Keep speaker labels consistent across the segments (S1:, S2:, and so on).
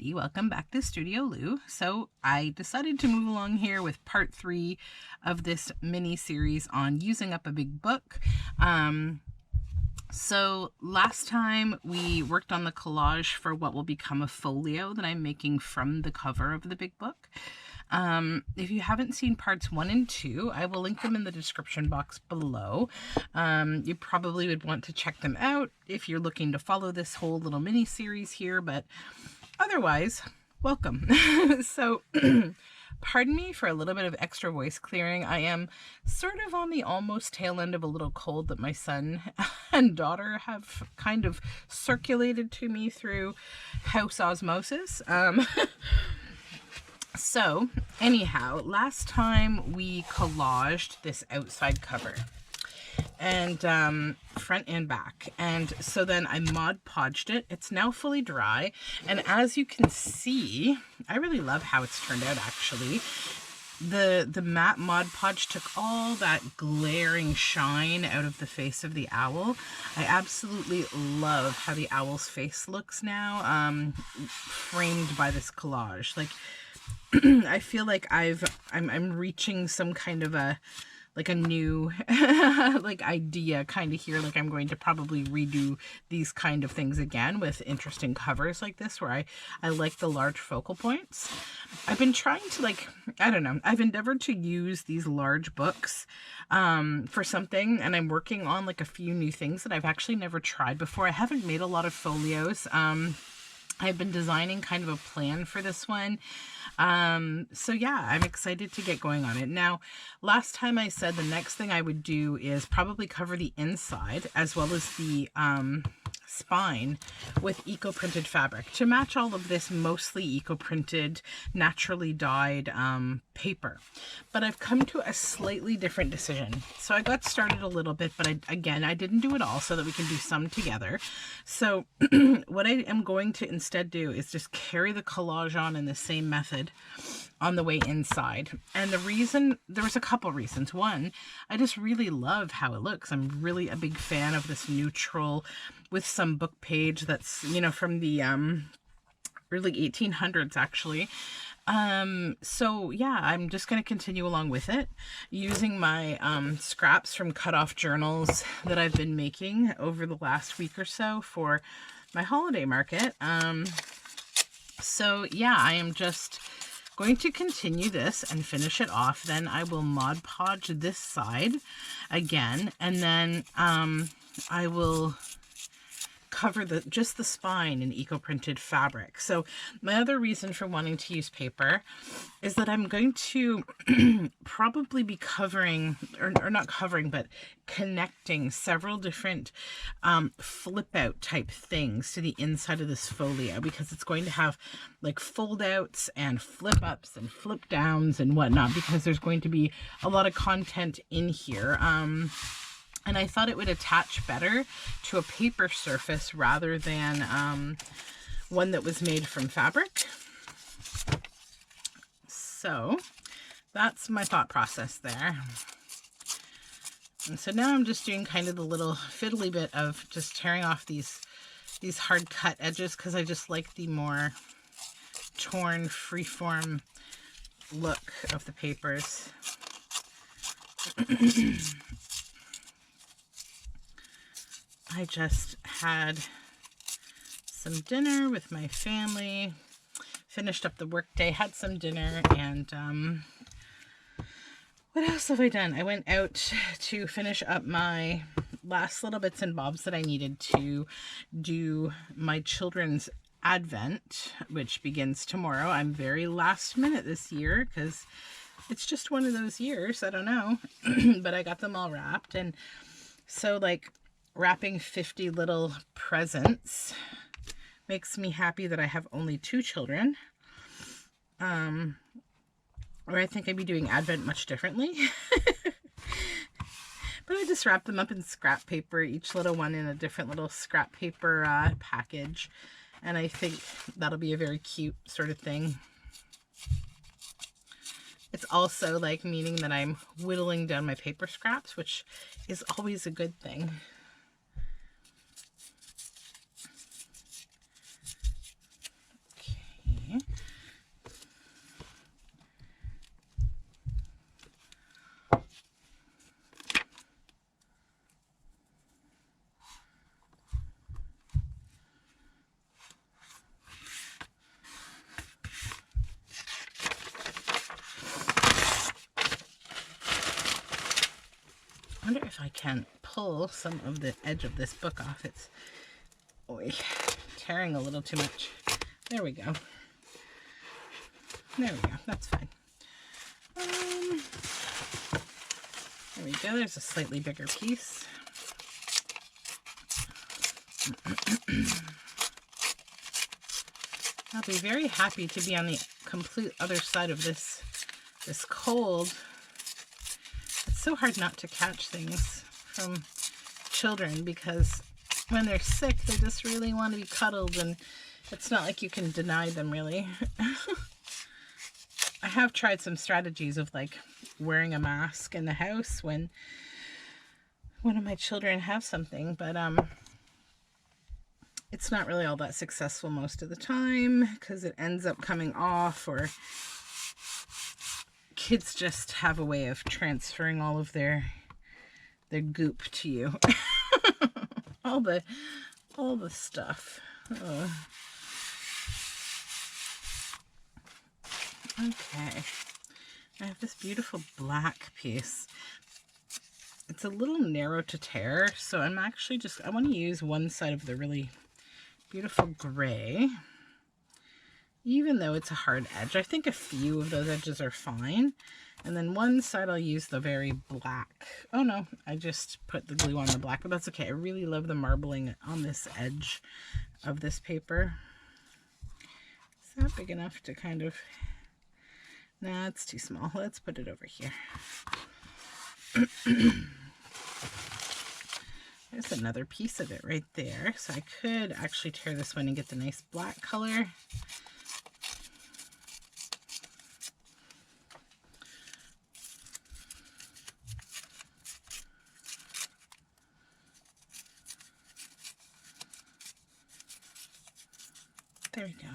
S1: everybody, welcome back to Studioloo. So I decided to move along here with part 3 of this mini series on using up a big book. So last time we worked on the collage for what will become a folio that I'm making from the cover of the big book. If you haven't seen parts 1 and 2, I will link them in the description box below. You probably would want to check them out if you're looking to follow this whole little mini series here, but otherwise, welcome. So pardon me for a little bit of extra voice clearing. I am sort of on the almost tail end of a little cold that my son and daughter have kind of circulated to me through house osmosis. So anyhow, last time we collaged this outside cover and front and back, and so then I Mod Podged it. It's now fully dry, and as you can see, I really love how it's turned out actually. The matte Mod Podge took all that glaring shine out of the face of the owl. I absolutely love how the owl's face looks now, framed by this collage. Like, I feel like I'm reaching some kind of a new like idea kind of here. Like I'm going to probably redo these kind of things again with interesting covers like this where I like the large focal points. I've been trying to I don't know, I've endeavored to use these large books for something, and I'm working on like a few new things that I've actually never tried before. I haven't made a lot of folios. I've been designing kind of a plan for this one. So yeah, I'm excited to get going on it. Now, last time I said the next thing I would do is probably cover the inside as well as the spine with eco-printed fabric to match all of this mostly eco-printed, naturally dyed paper. But I've come to a slightly different decision. So I got started a little bit, but I didn't do it all so that we can do some together. So what I am going to instead do is just carry the collage on in the same method on the way inside. And the reason, there's a couple reasons. One, I just really love how it looks. I'm really a big fan of this neutral with some book page that's, you know, from the early 1800s actually. So yeah, I'm just going to continue along with it using my scraps from cut off journals that I've been making over the last week or so for my holiday market. So yeah, I am just going to continue this and finish it off. Then I will Mod Podge this side again, and then I will cover just the spine in eco-printed fabric. So my other reason for wanting to use paper is that I'm going to probably be covering, or not covering, but connecting several different flip out type things to the inside of this folio, because it's going to have like fold outs and flip ups and flip downs and whatnot, because there's going to be a lot of content in here. And I thought it would attach better to a paper surface rather than one that was made from fabric. So that's my thought process there. And so now I'm just doing kind of the little fiddly bit of just tearing off these hard cut edges, because I just like the more torn freeform look of the papers. I just had some dinner with my family, finished up the workday, had some dinner, and what else have I done? I went out to finish up my last little bits and bobs that I needed to do my children's Advent, which begins tomorrow. I'm very last minute this year because it's just one of those years. I don't know, but I got them all wrapped, and so like wrapping 50 little presents makes me happy that I have only 2 children. Or I think I'd be doing Advent much differently. But I just wrap them up in scrap paper, each little one in a different little scrap paper package. And I think that'll be a very cute sort of thing. It's also like meaning that I'm whittling down my paper scraps, which is always a good thing. Okay. I wonder if I can pull some of the edge of this book off. It's tearing a little too much. There we go. There we go. That's fine. There we go. There's a slightly bigger piece. I'll be very happy to be on the complete other side of this cold. It's so hard not to catch things from children because when they're sick, they just really want to be cuddled, and it's not like you can deny them, really. I have tried some strategies of like wearing a mask in the house when one of my children have something, but it's not really all that successful most of the time because it ends up coming off, or kids just have a way of transferring all of their goop to you. all the stuff. Okay. I have this beautiful black piece. It's a little narrow to tear, so I'm actually I want to use one side of the really beautiful gray, even though it's a hard edge. I think a few of those edges are fine. And then one side I'll use the very black. Oh no, I just put the glue on the black, but that's okay. I really love the marbling on this edge of this paper. Is that big enough to kind of... Nah, it's too small. Let's put it over here. There's another piece of it right there. So I could actually tear this one and get the nice black color. There we go.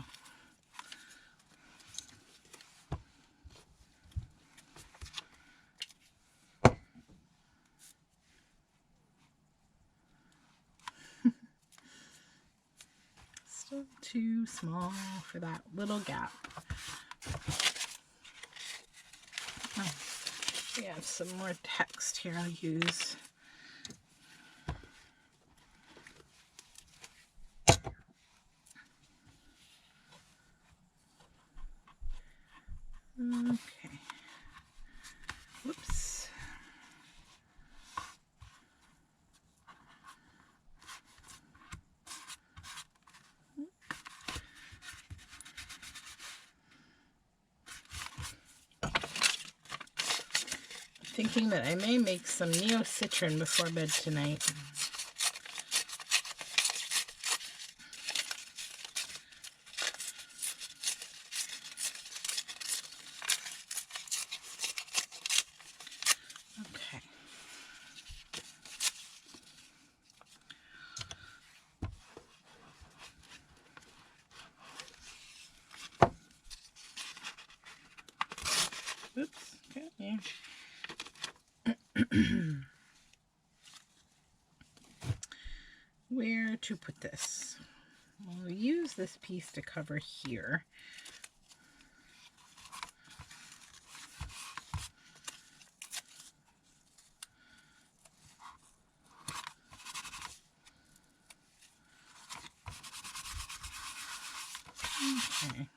S1: Still too small for that little gap. Oh, we have some more text here I'll use. Okay. Whoops. Thinking that I may make some neo-citron before bed tonight. Okay. Oops. Okay. Yeah. Where to put this? We'll use this piece to cover here. Okay.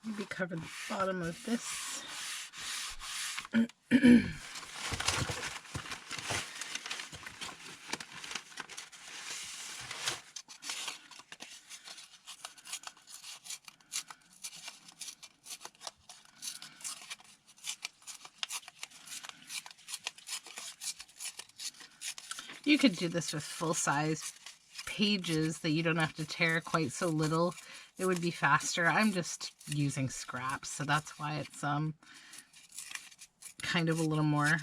S1: Maybe cover the bottom of this. You could do this with full-size pages that you don't have to tear quite so little. It would be faster. I'm just using scraps, so that's why it's kind of a little more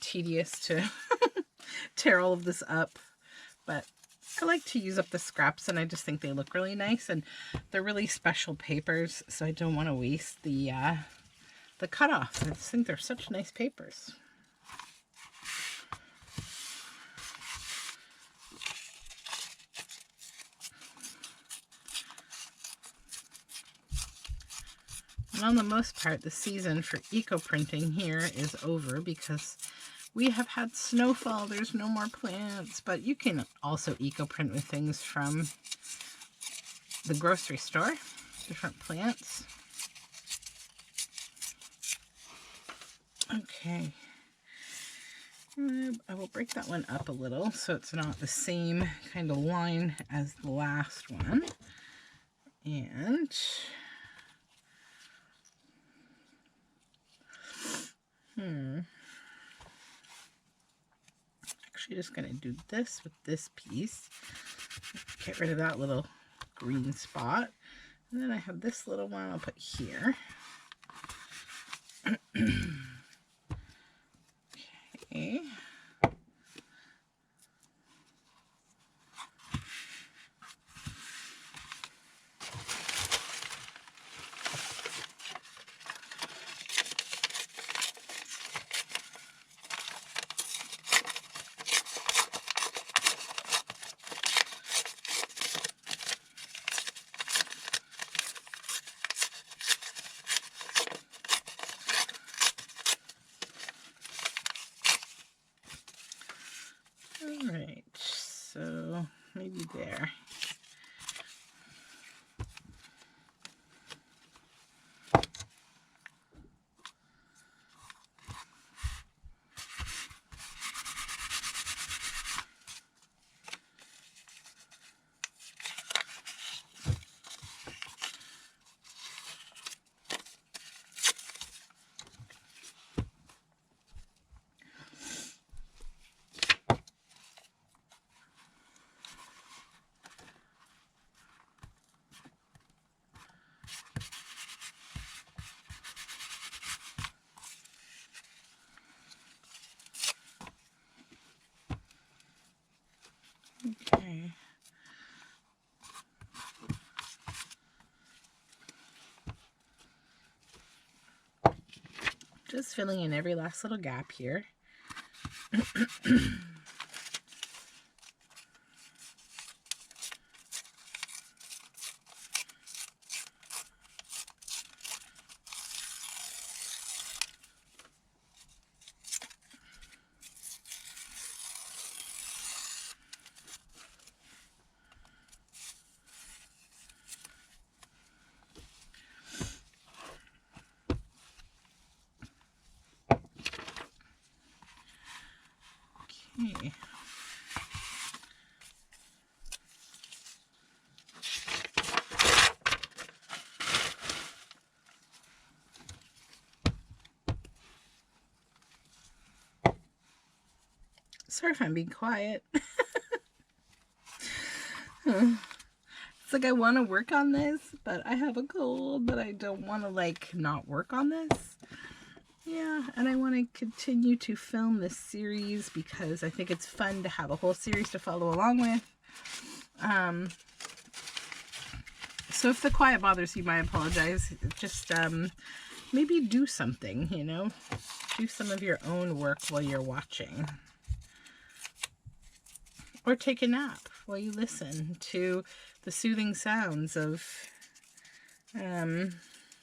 S1: tedious to tear all of this up. But I like to use up the scraps, and I just think they look really nice, and they're really special papers, so I don't want to waste the cutoff. I just think they're such nice papers. And on the most part, the season for eco-printing here is over because we have had snowfall. There's no more plants, but you can also eco-print with things from the grocery store, different plants. Okay. I will break that one up a little so it's not the same kind of line as the last one. And actually just going to do this with this piece. Get rid of that little green spot. And then I have this little one I'll put here. Okay. All right, so maybe there. Okay. Just filling in every last little gap here. Okay. Sorry if I'm being quiet. It's like I want to work on this, but I have a cold, but I don't want to like not work on this. Yeah, and I want to continue to film this series because I think it's fun to have a whole series to follow along with. So if the quiet bothers you, I apologize. Just maybe do something, you know? Do some of your own work while you're watching. Or take a nap while you listen to the soothing sounds of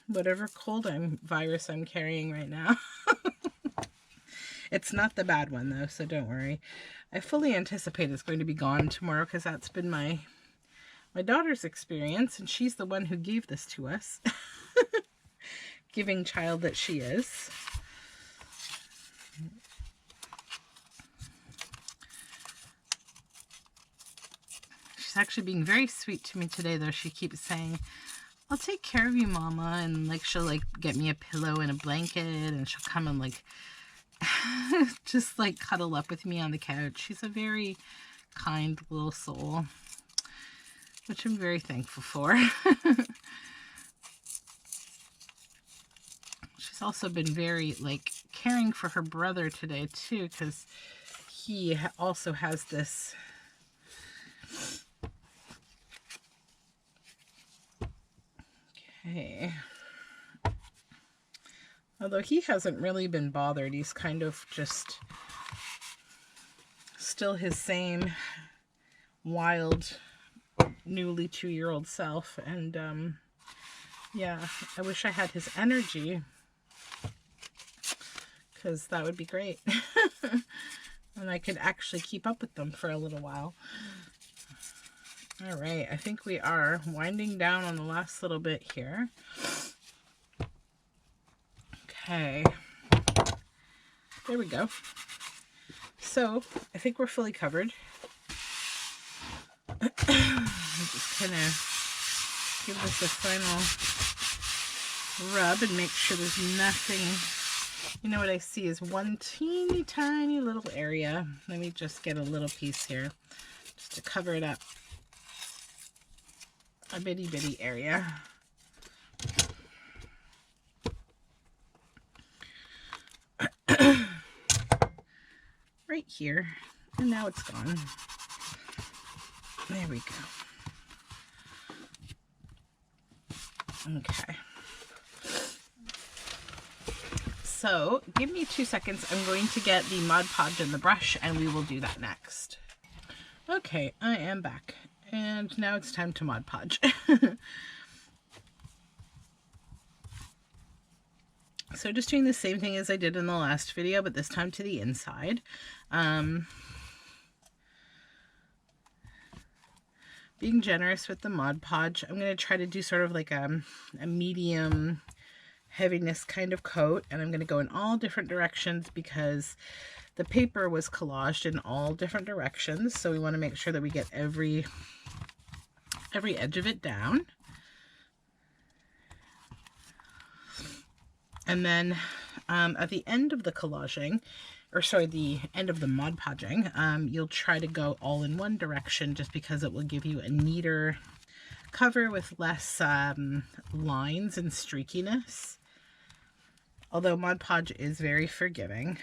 S1: whatever virus I'm carrying right now. It's not the bad one though, so don't worry. I fully anticipate it's going to be gone tomorrow because that's been my daughter's experience, and she's the one who gave this to us. Giving child that she is. She's actually being very sweet to me today though. She keeps saying, I'll take care of you, Mama, and like she'll like get me a pillow and a blanket, and she'll come and like just like cuddle up with me on the couch. She's a very kind little soul, which I'm very thankful for. She's also been very like caring for her brother today too, because he also has this okay. Although he hasn't really been bothered, he's kind of just still his same wild, newly 2-year-old self. And Yeah, I wish I had his energy, because that would be great. And I could actually keep up with them for a little while. All right, I think we are winding down on the last little bit here. Okay, there we go. So I think we're fully covered. Just kind of give this a final rub and make sure there's nothing. You know what I see is one teeny tiny little area. Let me just get a little piece here just to cover it up. A bitty bitty area. Right here. And now it's gone. There we go. Okay. So give me 2 seconds. I'm going to get the Mod Podge and the brush, and we will do that next. Okay, I am back. And now it's time to Mod Podge. So just doing the same thing as I did in the last video, but this time to the inside. Being generous with the Mod Podge, I'm going to try to do sort of like a medium heaviness kind of coat, and I'm going to go in all different directions because the paper was collaged in all different directions, so we want to make sure that we get every edge of it down. And then at the end of the collaging, or sorry, the end of the Mod Podging, you'll try to go all in one direction just because it will give you a neater cover with less lines and streakiness. Although Mod Podge is very forgiving.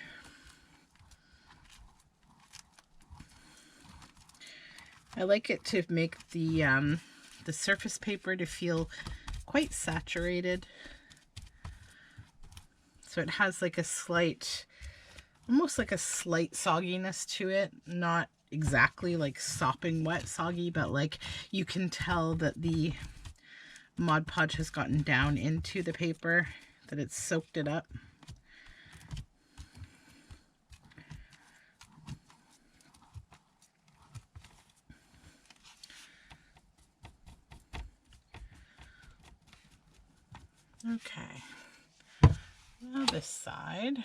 S1: I like it to make the surface paper to feel quite saturated. So it has like a slight, almost like a slight sogginess to it. Not exactly like sopping wet soggy, but like you can tell that the Mod Podge has gotten down into the paper, that it's soaked it up. Okay. Now this side.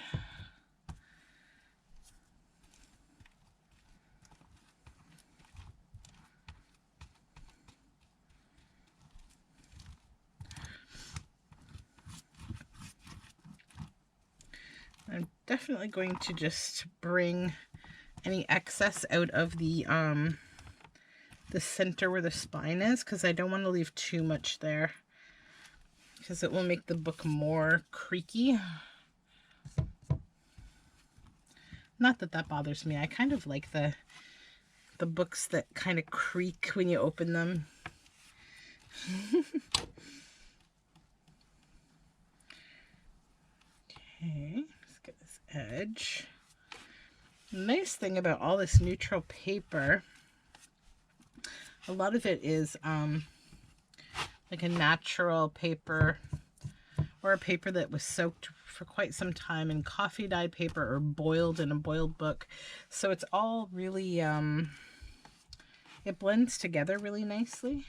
S1: I'm definitely going to just bring any excess out of the center where the spine is, because I don't want to leave too much there, because it will make the book more creaky. Not that that bothers me. I kind of like the books that kind of creak when you open them. Okay, let's get this edge. The nice thing about all this neutral paper, a lot of it is like a natural paper, or a paper that was soaked for quite some time in coffee dyed paper or boiled in a boiled book. So it's all really, it blends together really nicely.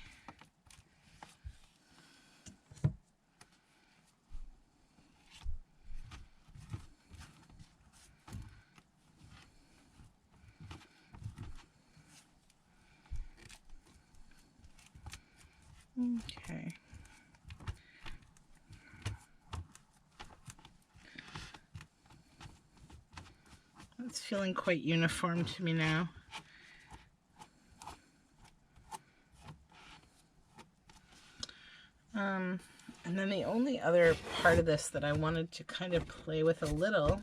S1: Okay. It's feeling quite uniform to me now. And then the only other part of this that I wanted to kind of play with a little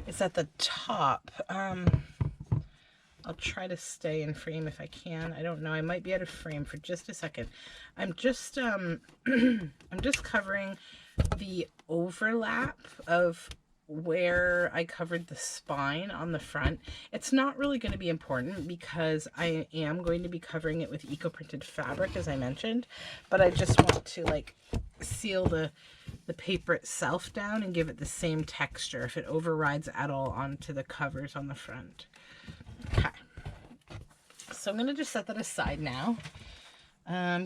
S1: is at the top. I'll try to stay in frame if I can. I don't know. I might be out of frame for just a second. I'm just I'm just covering the overlap of where I covered the spine on the front. It's not really going to be important because I am going to be covering it with eco-printed fabric, as I mentioned, but I just want to like seal the paper itself down and give it the same texture if it overrides at all onto the covers on the front. Okay, so I'm going to just set that aside now.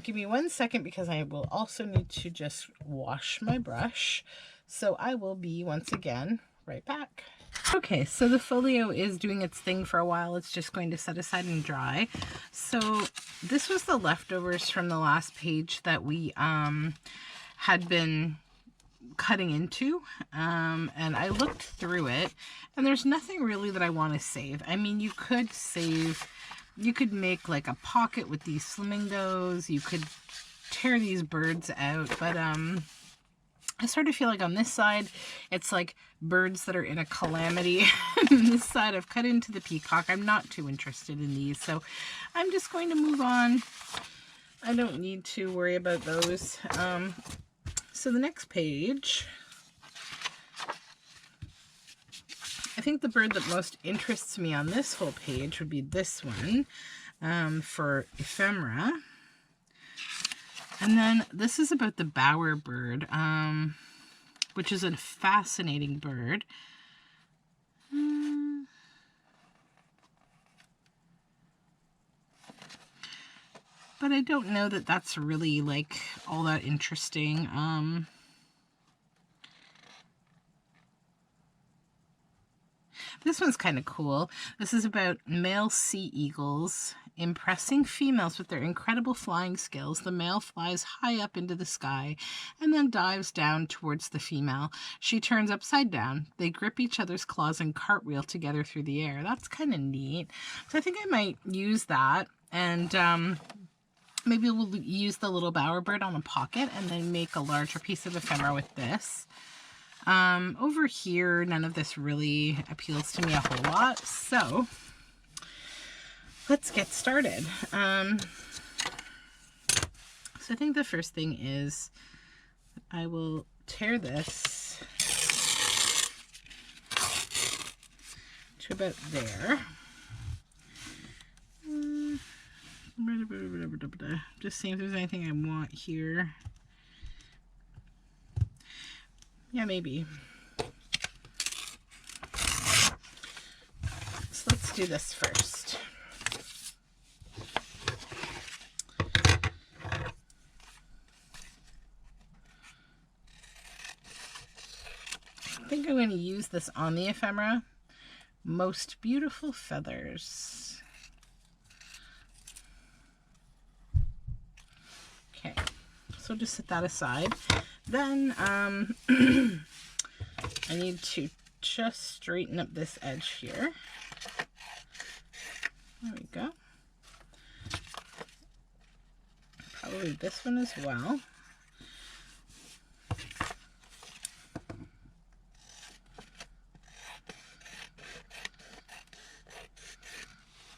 S1: Give me 1 second because I will also need to just wash my brush. So I will be once again right back. Okay, so the folio is doing its thing for a while. It's just going to set aside and dry. So this was the leftovers from the last page that we had been cutting into, and I looked through it, and there's nothing really that I want to save. I mean, you could make like a pocket with these flamingos, you could tear these birds out, but I sort of feel like on this side, it's like birds that are in a calamity. And this side, I've cut into the peacock. I'm not too interested in these, so I'm just going to move on. I don't need to worry about those. So the next page, I think the bird that most interests me on this whole page would be this one, for ephemera. And then this is about the bower bird, which is a fascinating bird. But I don't know that that's really like all that interesting. This one's kind of cool. This is about male sea eagles impressing females with their incredible flying skills. The male flies high up into the sky and then dives down towards the female. She turns upside down. They grip each other's claws and cartwheel together through the air. That's kind of neat. So I think I might use that, and maybe we'll use the little bowerbird on a pocket and then make a larger piece of ephemera with this. Over here, none of this really appeals to me a whole lot, so let's get started. So I think the first thing is I will tear this to about there. Just seeing if there's anything I want here. Yeah, maybe. So let's do this first. I think I'm going to use this on the ephemera. Most beautiful feathers. Okay, so just set that aside. Then I need to just straighten up this edge here. There we go. Probably this one as well.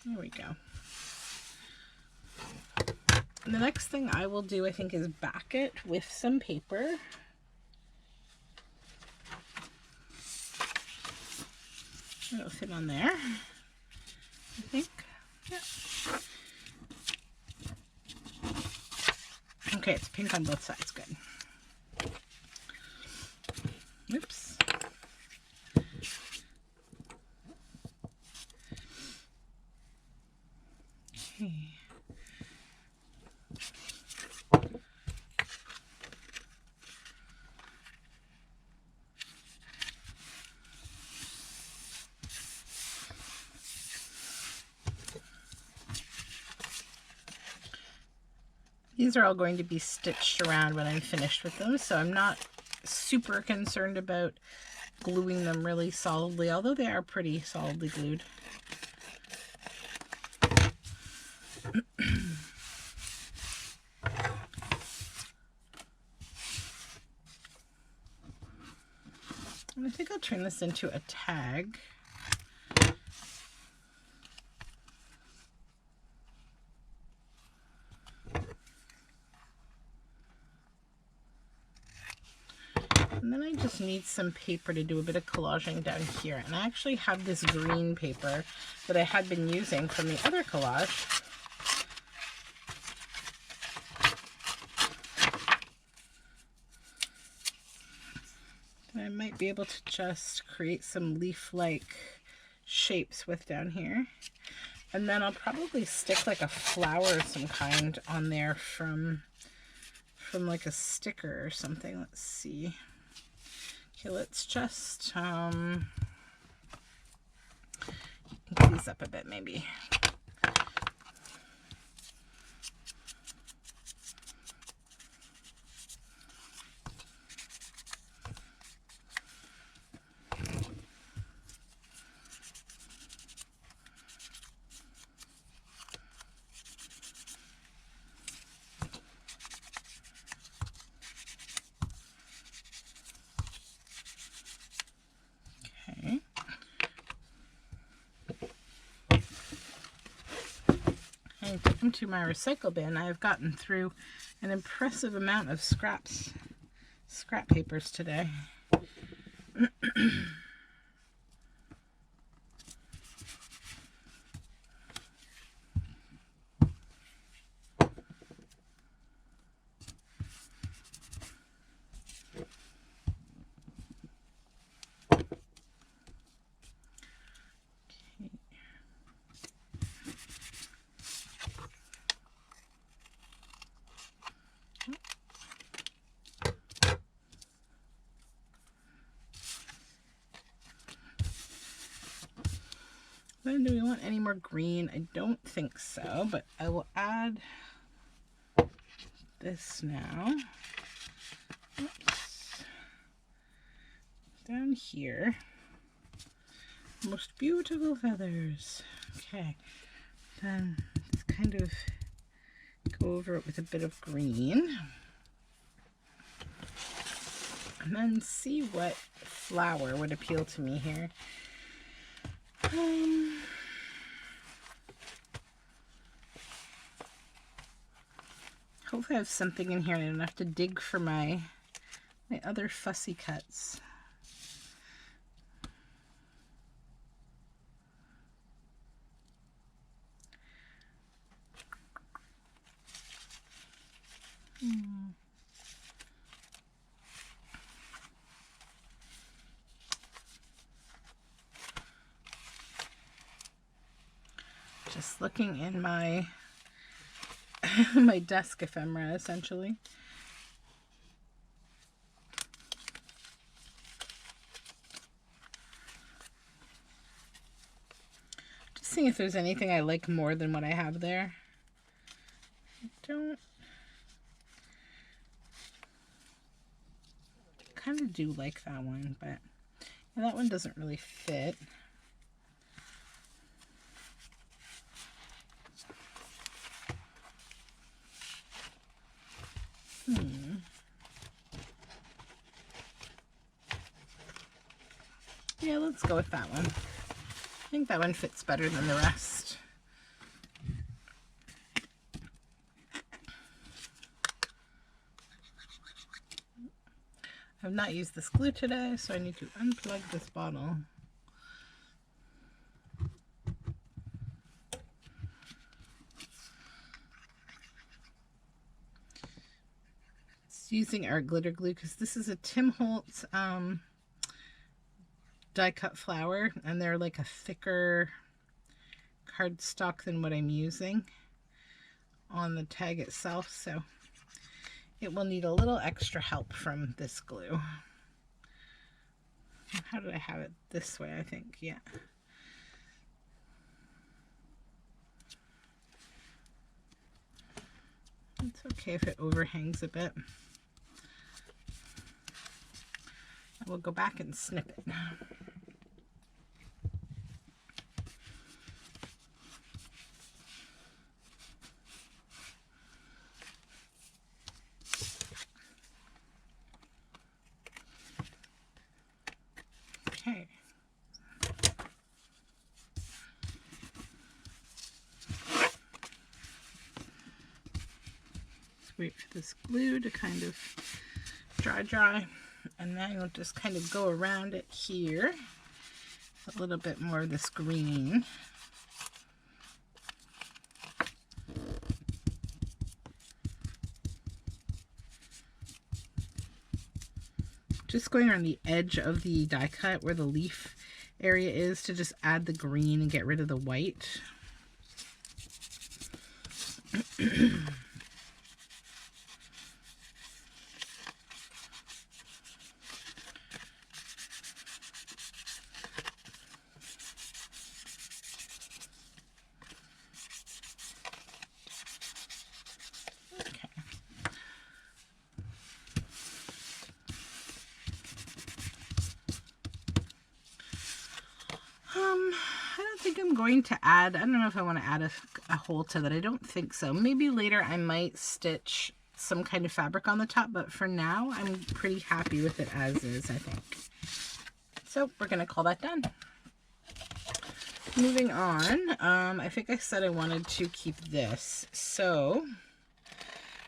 S1: There we go. And the next thing I will do, I think, is back it with some paper. It'll fit on there, I think. Yeah. Okay, it's pink on both sides. Good. Oops. Okay. These are all going to be stitched around when I'm finished with them, so I'm not super concerned about gluing them really solidly, although they are pretty solidly glued. And I think I'll turn this into a tag. And then I just need some paper to do a bit of collaging down here. And I actually have this green paper that I had been using from the other collage. I might be able to just create some leaf-like shapes with down here. And then I'll probably stick like a flower of some kind on there from like a sticker or something. Let's see. Okay, let's just ink these up a bit maybe. Into my recycle bin, I have gotten through an impressive amount of scrap papers today. Then do we want any more green? I don't think so, but I will add this now. Oops. Down here. Most beautiful feathers. Okay. Then just kind of go over it with a bit of green. And then see what flower would appeal to me here. Hopefully I have something in here and I don't have to dig for my other fussy cuts. Just looking in my my desk ephemera, essentially. Just seeing if there's anything I like more than what I have there. I don't. Kind of do like that one, but yeah, that one doesn't really fit. Yeah, let's go with that one. I think that one fits better than the rest. I've not used this glue today, so I need to unplug this bottle. Using our glitter glue because this is a Tim Holtz die cut flower, and they're like a thicker cardstock than what I'm using on the tag itself, so it will need a little extra help from this glue. How did I have it this way? I think, yeah. It's okay if it overhangs a bit. I will go back and snip it. Okay. Let's wait for this glue to kind of dry. And then you'll just kind of go around it here. A little bit more of this green. Just going around the edge of the die cut where the leaf area is to just add the green and get rid of the white. I don't think I'm going to add, I don't know if I want to add a hole to that. I don't think so. Maybe later I might stitch some kind of fabric on the top, but for now I'm pretty happy with it as is, I think. So we're going to call that done. Moving on, I think I said I wanted to keep this. So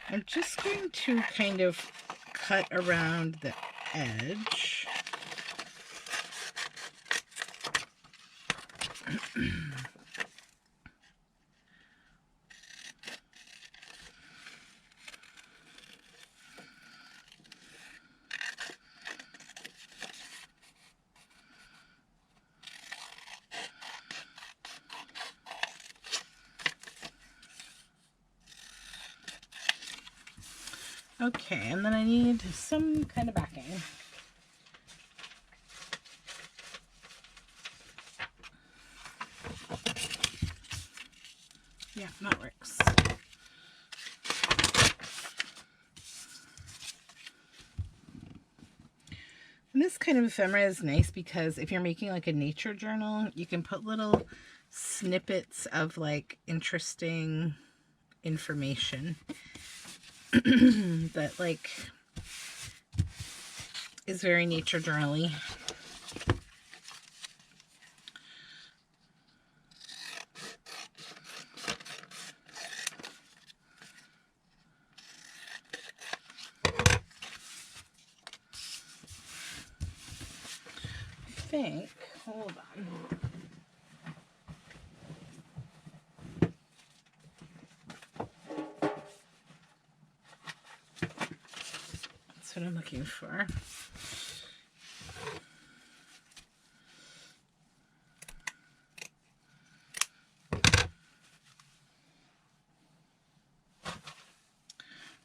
S1: I'm just going to kind of cut around the edge. Okay, and then I need some kind of backing. Yeah, that works. And this kind of ephemera is nice because if you're making like a nature journal, you can put little snippets of like interesting information that like is very nature journal-y. I think, hold on. That's what I'm looking for.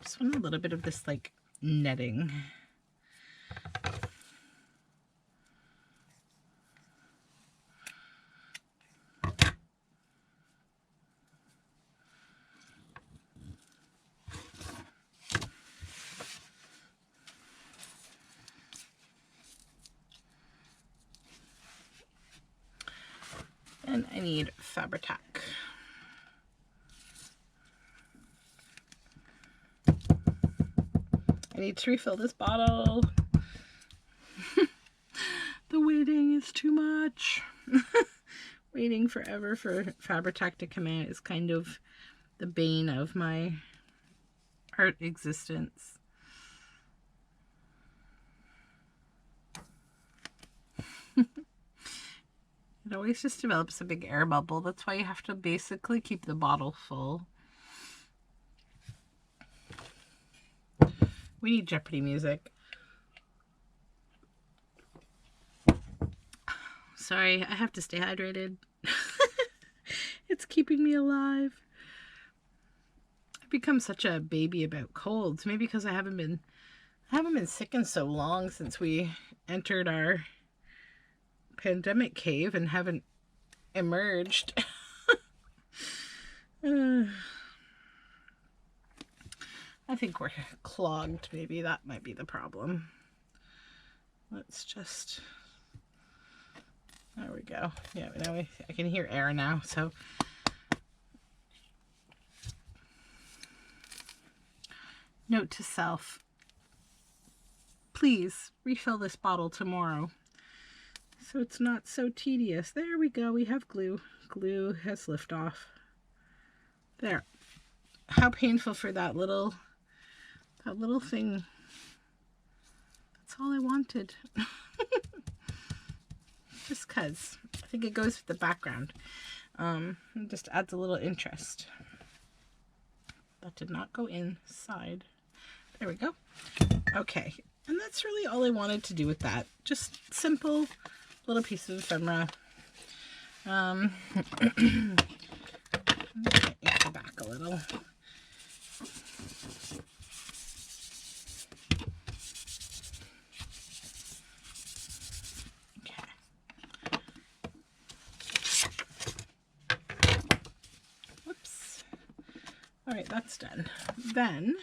S1: Just want a little bit of this like netting. And I need Fabri-Tac. I need to refill this bottle. The waiting is too much. Waiting forever for Fabri-Tac to come out is kind of the bane of my art existence. It always just develops a big air bubble. That's why you have to basically keep the bottle full. We need Jeopardy music. Sorry, I have to stay hydrated. It's keeping me alive. I've become such a baby about colds. Maybe because I haven't been sick in so long since we entered our pandemic cave and haven't emerged. I think we're clogged. Maybe that might be the problem. Let's just, there we go. Yeah, now I can hear air now. So note to self, please refill this bottle tomorrow so it's not so tedious. There we go. We have glue. Glue has lift off. There. How painful for that little thing. That's That's all I wanted. Just because I think it goes with the background. It just adds a little interest. That did not go inside. There we go. Okay, and that's really all I wanted to do with that. Just simple little piece of ephemera. Ink the back a little. Alright, that's done. Then,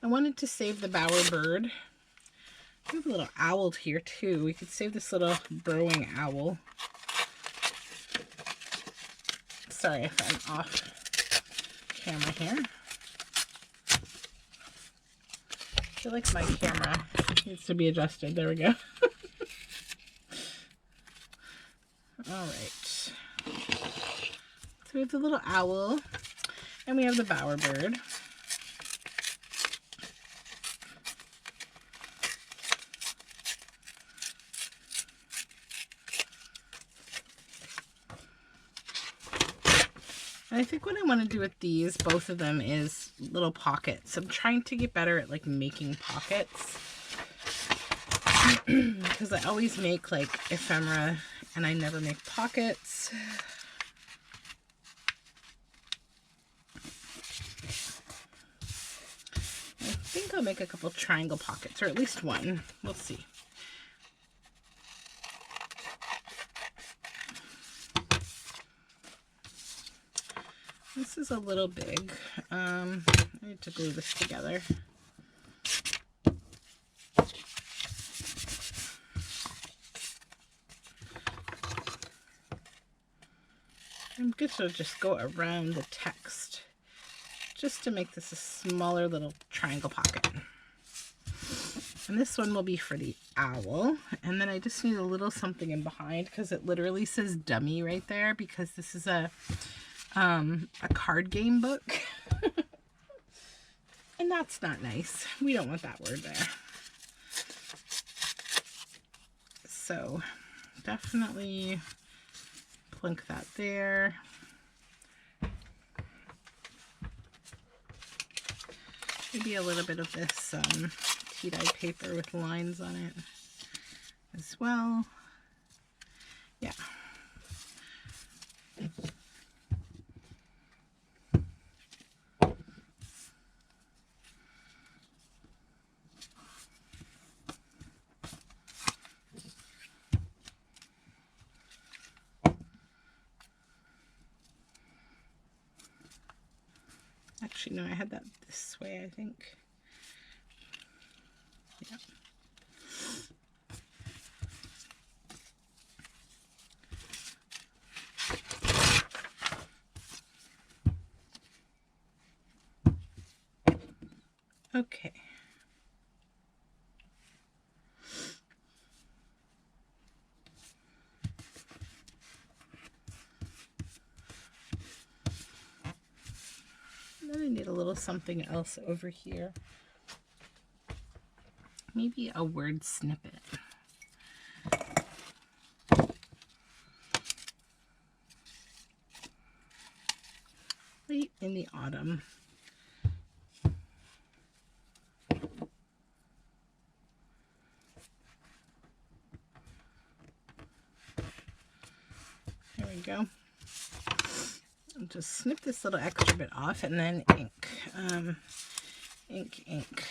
S1: I wanted to save the bowerbird. We have a little owl here too. We could save this little burrowing owl. Sorry if I'm off camera here. I feel like my camera needs to be adjusted. There we go. Alright. So we have the little owl. And we have the bowerbird. And I think what I want to do with these, both of them, is little pockets. I'm trying to get better at like making pockets. Because I always make like ephemera and I never make pockets. I think I'll make a couple triangle pockets, or at least one. We'll see. This is a little big. I need to glue this together. I'm good to just go around the text, just to make this a smaller little triangle pocket. And this one will be for the owl. And then I just need a little something in behind because it literally says dummy right there because this is a card game book. And that's not nice. We don't want that word there. So definitely plunk that there. Maybe a little bit of this tea-dyed paper with lines on it as well. Yeah. Actually, no, I had that this way, I think. Yeah. Okay. Then I need a little something else over here. Maybe a word snippet. Late in the autumn. There we go. I'll just snip this little extra bit off and then ink. Ink.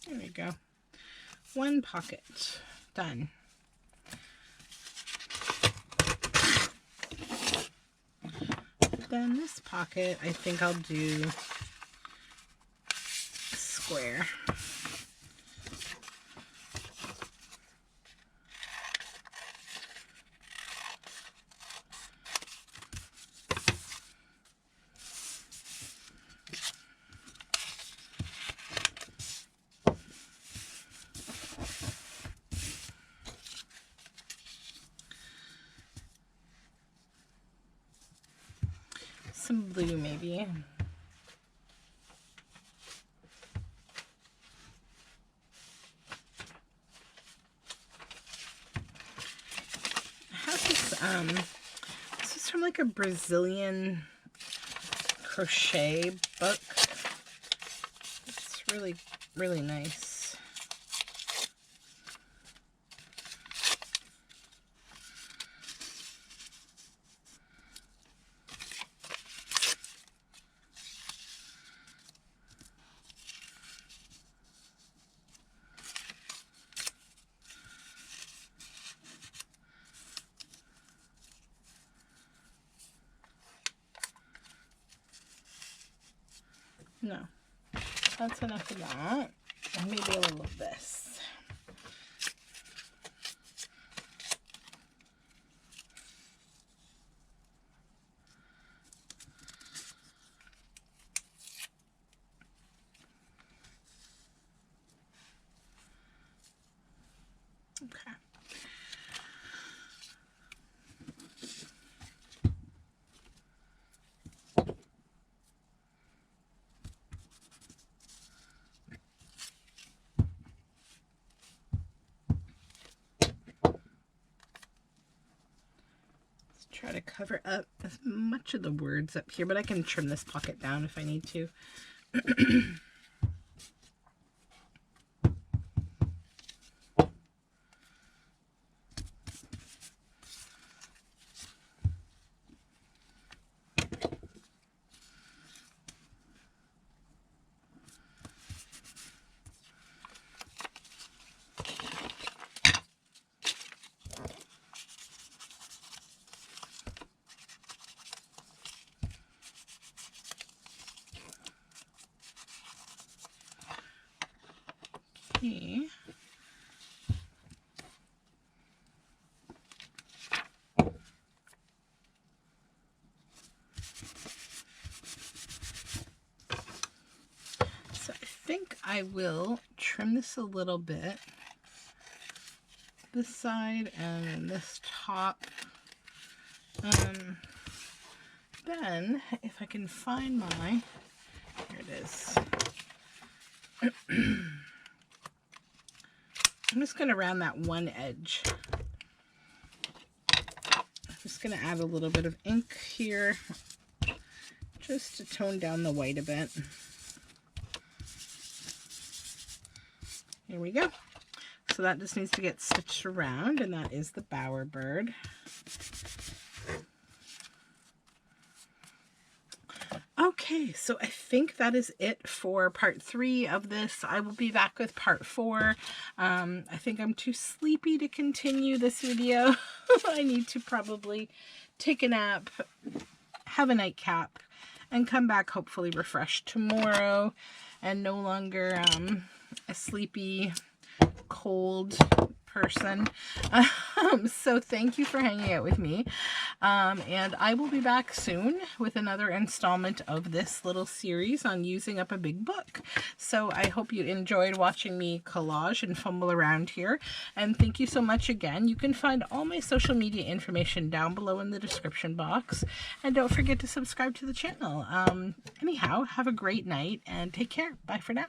S1: There we go. One pocket done. Then this pocket, I think I'll do a square. some blue maybe. I have this is from like a Brazilian crochet book. It's really, really nice. No, that's enough of that. And maybe a little of this. Okay. Try to cover up as much of the words up here, but I can trim this pocket down if I need to. Okay. So I think I will trim this a little bit. This side and this top. Then, if I can find my, here it is. I'm just going to round that one edge. I'm just going to add a little bit of ink here, just to tone down the white a bit. Here we go. So that just needs to get stitched around, and that is the bowerbird. Okay, so I think that is it for part 3 of this. I will be back with part 4. I think I'm too sleepy to continue this video. I need to probably take a nap, have a nightcap, and come back hopefully refreshed tomorrow and no longer a sleepy, cold person. So thank you for hanging out with me, and I will be back soon with another installment of this little series on using up a big book. So I hope you enjoyed watching me collage and fumble around here, and thank you so much again. You can find all my social media information down below in the description box, and don't forget to subscribe to the channel. Anyhow, have a great night and take care. Bye for now.